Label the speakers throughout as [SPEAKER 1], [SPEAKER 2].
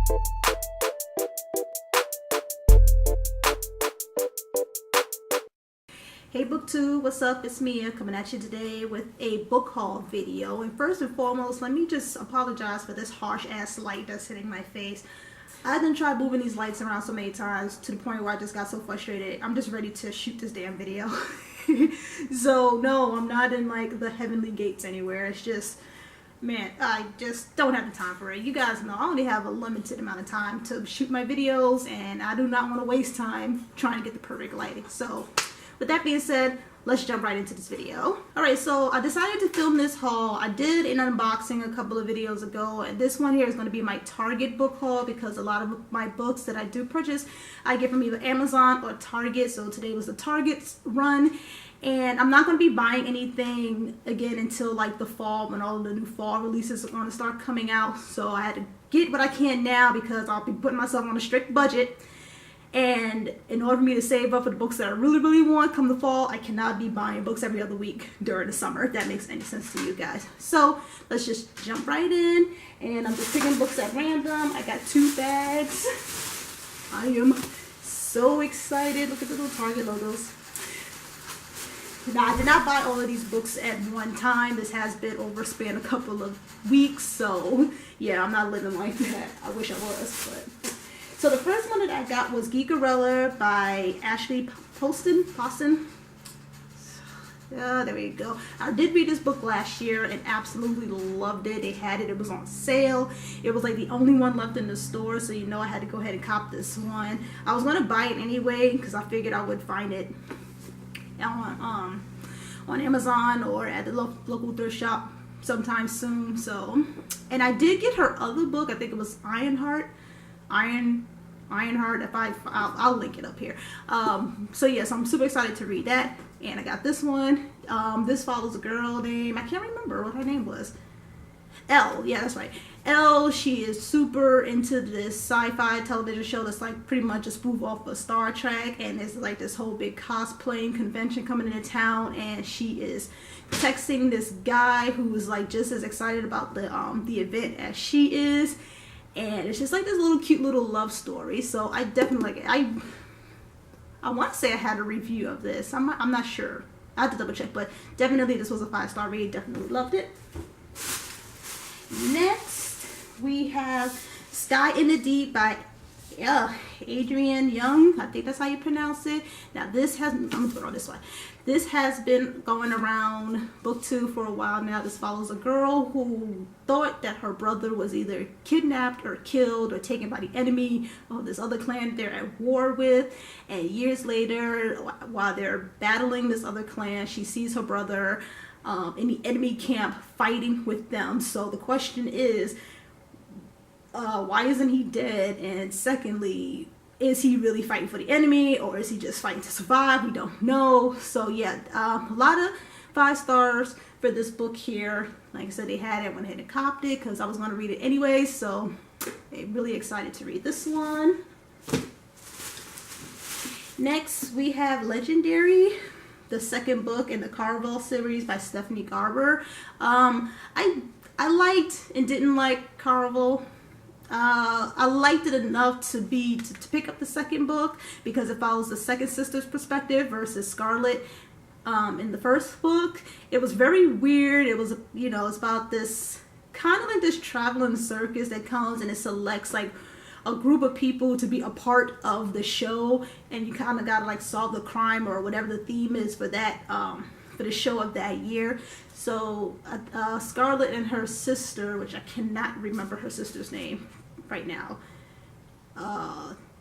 [SPEAKER 1] Hey BookTube, what's up? It's Mia coming at you today with a book haul video. And first and foremost, let me just apologize for this harsh ass light that's hitting my face. I done tried moving these lights around so many times to the point where I just got so frustrated. I'm just ready to shoot this damn video. So no, I'm not in like the heavenly gates anywhere. It's just, man, I just don't have the time for it. You guys know I only have a limited amount of time to shoot my videos, and I do not want to waste time trying to get the perfect lighting. So with that being said, let's jump right into this video. Alright, so I decided to film this haul. I did an unboxing a couple of videos ago, and this one here is going to be my Target book haul because a lot of my books that I do purchase, I get from either Amazon or Target. So today was the Target's run, and I'm not going to be buying anything again until like the fall when all of the new fall releases are going to start coming out. So I had to get what I can now because I'll be putting myself on a strict budget. And in order for me to save up for the books that I really want come the fall, I cannot be buying books every other week during the summer, if that makes any sense to you guys. So let's just jump right in, and I'm just picking books at random. I got 2 bags. I am so excited. Look at the little Target logos. Now, I did not buy all of these books at one time. This has been over a span a couple of weeks, so yeah, I'm not living like that. I wish I was, but. So the first one that I got was Geekerella by Ashley Poston. There we go. I did read this book last year and absolutely loved it. They had it. It was on sale. It was like the only one left in the store, so you know I had to go ahead and cop this one. I was going to buy it anyway because I figured I would find it on Amazon or at the local thrift shop sometime soon. So, and I did get her other book. I think it was Ironheart. If I'll link it up here. So yes, I'm super excited to read that, and I got this one. This follows a girl named, I can't remember what her name was. Elle, yeah, that's right. Elle, she is super into this sci-fi television show that's like pretty much a spoof off of Star Trek, and there's like this whole big cosplaying convention coming into town, and she is texting this guy who is like just as excited about the event as she is. And it's just like this little cute little love story. So I definitely like it. I want to say I had a review of this. I'm not sure. I have to double check, but definitely this was a 5-star read. Definitely loved it. Next we have Sky in the Deep by Adrienne Young. I think that's how you pronounce it. Now this has, I'm gonna put it on this one. This has been going around BookTube for a while now. This follows a girl who thought that her brother was either kidnapped or killed or taken by the enemy of this other clan they're at war with. And years later, while they're battling this other clan, she sees her brother in the enemy camp fighting with them. So the question is, why isn't he dead? And secondly, is he really fighting for the enemy, or is he just fighting to survive? We don't know. So yeah, a lot of 5 stars for this book here. Like I said, they had it, went ahead and copped it because I was going to read it anyway. So I'm really excited to read this one. Next we have Legendary, the second book in the Caraval series by Stephanie Garber. I liked and didn't like Caraval. I liked it enough to pick up the second book because it follows the second sister's perspective versus Scarlet in the first book. It was very weird. It was, you know, it's about this kind of like this traveling circus that comes and it selects like a group of people to be a part of the show, and you kind of gotta like solve the crime or whatever the theme is for that for the show of that year. So Scarlet and her sister, which I cannot remember her sister's name right now,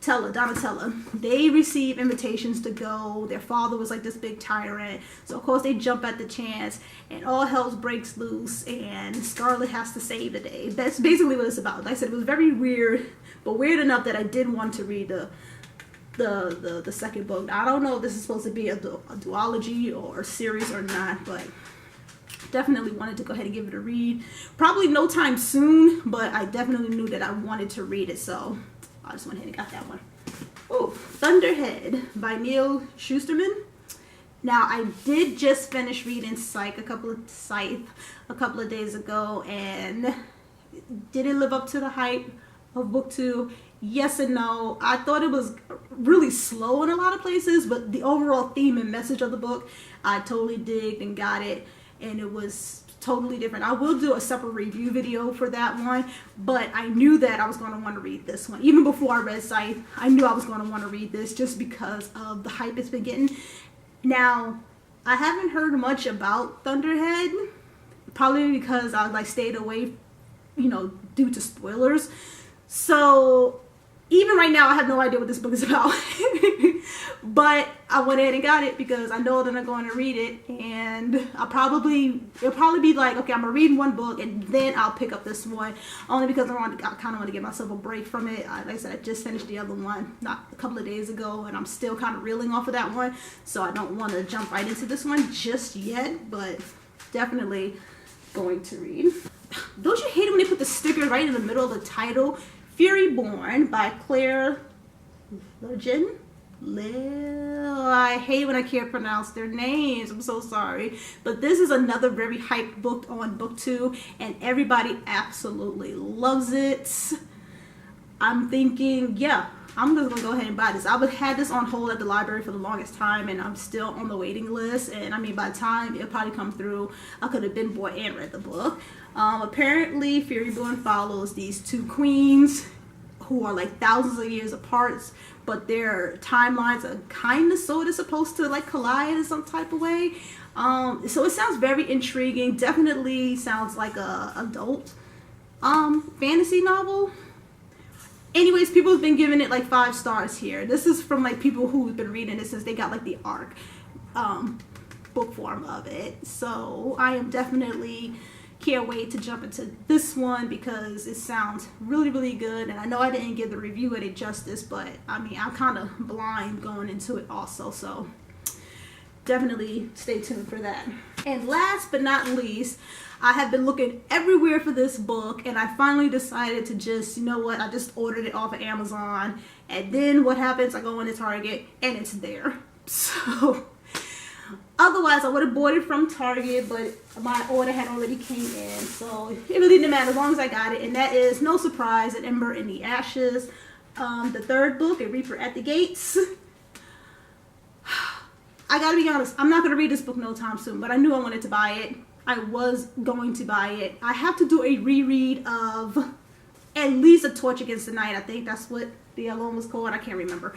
[SPEAKER 1] Donatella, they receive invitations to go. Their father was like this big tyrant, so of course they jump at the chance, and all hell breaks loose, and Scarlet has to save the day. That's basically what it's about. Like I said, it was very weird, but weird enough that I did want to read the second book. Now, I don't know if this is supposed to be a duology or a series or not, but definitely wanted to go ahead and give it a read. Probably no time soon, but I definitely knew that I wanted to read it, so I just went ahead and got that one. Oh, Thunderhead by Neil Shusterman. Now, I did just finish reading Scythe a couple of days ago, and did it live up to the hype of book 2. Yes and no. I thought it was really slow in a lot of places, but the overall theme and message of the book, I totally digged and got it, and it was totally different. I will do a separate review video for that one, but I knew that I was going to want to read this one. Even before I read Scythe, I knew I was going to want to read this just because of the hype it's been getting. Now, I haven't heard much about Thunderhead, probably because I stayed away, due to spoilers. So even right now, I have no idea what this book is about. But I went ahead and got it because I know that I'm going to read it, and it'll probably be like, okay, I'm gonna read one book and then I'll pick up this one, only because I kind of want to give myself a break from it. Like I said, I just finished the other one not a couple of days ago, and I'm still kind of reeling off of that one, so I don't want to jump right into this one just yet, but definitely going to read. Don't you hate it when they put the sticker right in the middle of the title? Fury Born by Claire Legend. I hate when I can't pronounce their names. I'm so sorry. But this is another very hyped book on book 2, and everybody absolutely loves it. I'm thinking, yeah, I'm just gonna go ahead and buy this. I had this on hold at the library for the longest time, and I'm still on the waiting list. And I mean, by the time it'll probably come through, I could have been bought and read the book. Apparently, Fury Born follows these two queens who are like thousands of years apart, but their timelines are kind of sort of supposed to like collide in some type of way. So it sounds very intriguing. Definitely sounds like a adult fantasy novel. Anyways, people have been giving it like 5 stars here. This is from like people who've been reading it since they got like the ARC book form of it. So I am definitely can't wait to jump into this one because it sounds really, really good. And I know I didn't give the review it justice, but I mean, I'm kind of blind going into it also. So definitely stay tuned for that. And last but not least, I have been looking everywhere for this book, and I finally decided to just, you know what, I just ordered it off of Amazon, and then what happens, I go into Target and it's there. So otherwise I would have bought it from Target, but my order had already came in, so it really didn't matter as long as I got it. And that is, no surprise, An Ember in the Ashes, the 3rd book, A Reaper at the Gates. I gotta be honest, I'm not gonna read this book no time soon, but I knew I wanted to buy it. I was going to buy it. I have to do a reread of at least A Torch Against the Night. I think that's what the other one was called. I can't remember.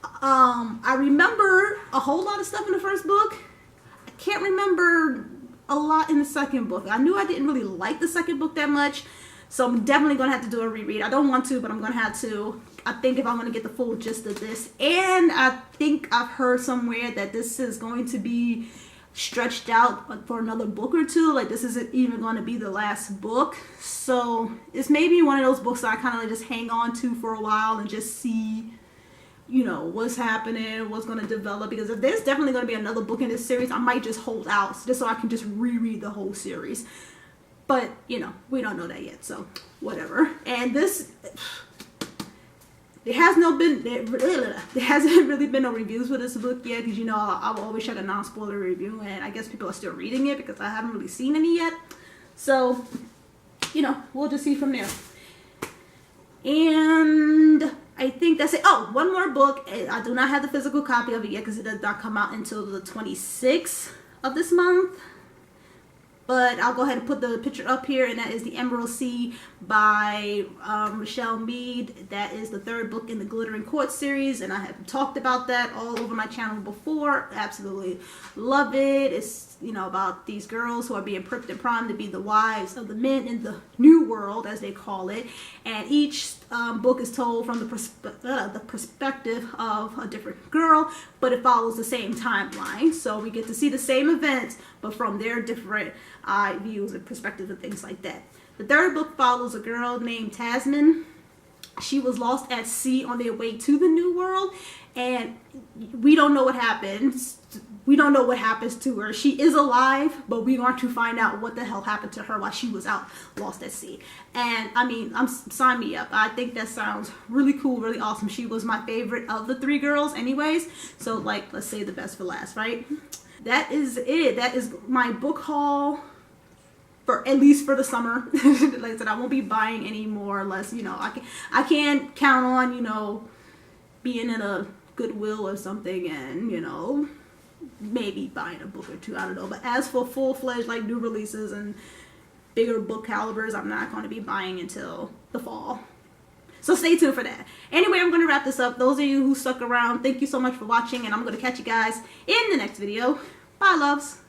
[SPEAKER 1] I remember a whole lot of stuff in the 1st book. I can't remember a lot in the 2nd book. I knew I didn't really like the 2nd book that much, so I'm definitely going to have to do a reread. I don't want to, but I'm going to have to. I think if I'm going to get the full gist of this. And I think I've heard somewhere that this is going to be stretched out for another book or 2. Like, this isn't even going to be the last book. So it's maybe one of those books that I kind of like just hang on to for a while and just see, you know, what's happening, what's going to develop. Because if there's definitely going to be another book in this series, I might just hold out just so I can just reread the whole series. But, you know, we don't know that yet, so whatever. And this, there hasn't really been no reviews for this book yet, because, you know, I will always check a non-spoiler review, and I guess people are still reading it because I haven't really seen any yet. So, you know, we'll just see from there. And I think that's it. Oh, one more book. I do not have the physical copy of it yet because it does not come out until the 26th of this month. But I'll go ahead and put the picture up here, and that is The Emerald Sea by Michelle Mead. That is the 3rd book in the Glittering Court series, and I have talked about that all over my channel before. Absolutely love it. It's, you know, about these girls who are being pricked and primed to be the wives of the men in the new world, as they call it. And each book is told from the perspective of a different girl, but it follows the same timeline. So we get to see the same events, but from their different views and perspectives and things like that. The 3rd book follows a girl named Tasman. She was lost at sea on their way to the new world, and we don't know what happens. We don't know what happens to her. She is alive, but we want to find out what the hell happened to her while she was out lost at sea. And I mean, sign me up. I think that sounds really cool, really awesome. She was my favorite of the 3 girls anyways. So, like, let's save the best for last, right? That is it. That is my book haul for at least for the summer. Like I said, I won't be buying any more unless, you know, I can't count on, you know, being in a Goodwill or something and, you know, maybe buying a book or two, I don't know. But as for full-fledged like new releases and bigger book calibers, I'm not going to be buying until the fall. So stay tuned for that. Anyway, I'm going to wrap this up. Those of you who stuck around, thank you so much for watching, and I'm going to catch you guys in the next video. Bye, loves.